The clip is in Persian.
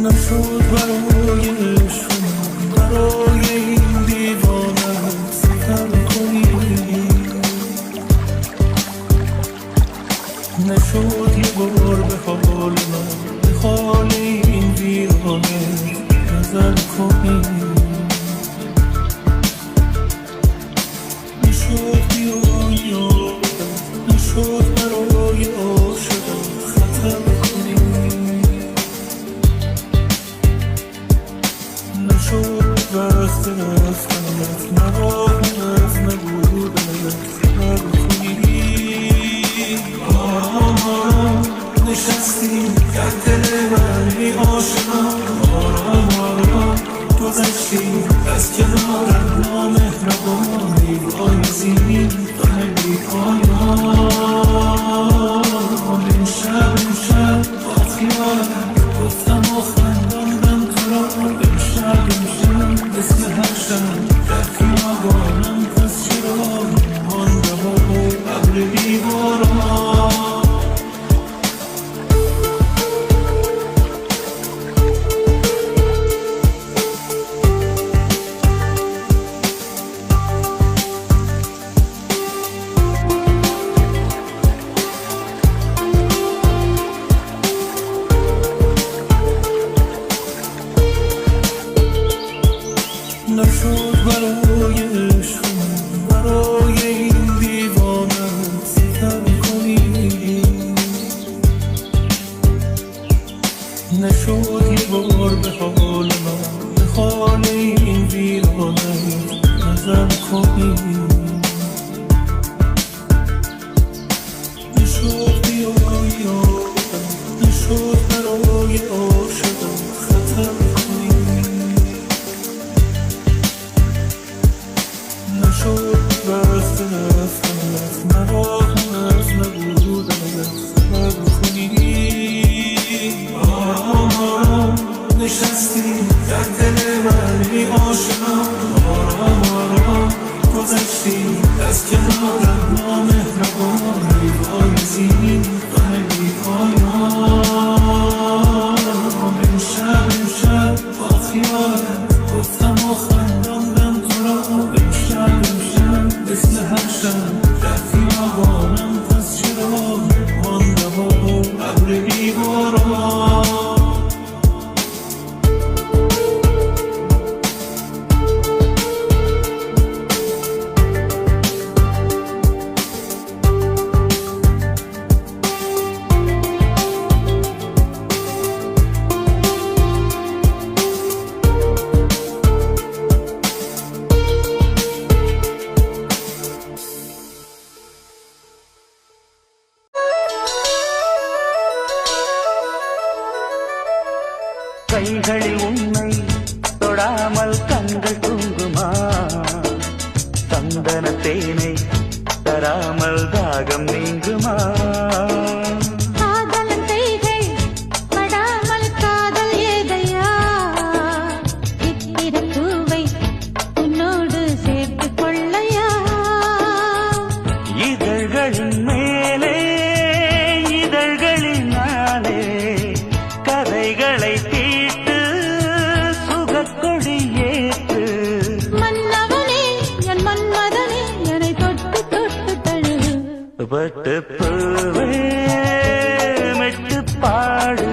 نشد برای عشقمون برای این دیوانه ستم کنی، نشد یه بار به حال من به حال این ویرانه نظر کنی، نشد بیایی آدم نشد برای عاشقم خطر کنی، نشد وقت رفتنت نراهم از نبودنت خبر کنی. آرام آرام نشستی در دل من ای آشنا، آرام آرام گذشتی از کنارم نامهربانی، آیزی خیلی پایان. امشب با خیالت گفتم و خنداندم تو را، امشب مثل هر شب در خیابانم، پس چرا مانده و ابر بی‌باران. نشد برای عشقمون برای این دیوانه ستم کنی، نشد یه بار به حال من به حال این ویرانه نظر کنی، نشد بیایی آدم نشد برای عاشقم خطر کنی، نشد وقت رفتنت نراهم از نبودنت خبر کنی. آرام آرام نشستی در دل من ای آشنا، آرام آرام گذشتی از کنارم نامهربانی، آیزی خیلی پایان. امشب با خیالت گفتم و خنداندم تو را، امشب مثل هر شب در خیابانم، پس چرا مانده و ابر بی‌باران. கைகளில் உன்னை தொடாமல் கண்கள் தூங்குமா, சந்தன தேனை தராமல் தாகம் நீங்குமா, காதலன் கைகள் படாமல் காதல் ஏதையா, இத்திர பூவை உன்னோடு சேர்த்துக் கொள்ளையா, இதழ்களின் மேலே இதழ்களினாலே கதைகளை தீட்டு சுகக்கொடி ஏற்று, மன்னவனே என் மன்மதனே என்னை தொட்டு தொட்டு தழு, பட்டு பூவே மெட்டு பாடு.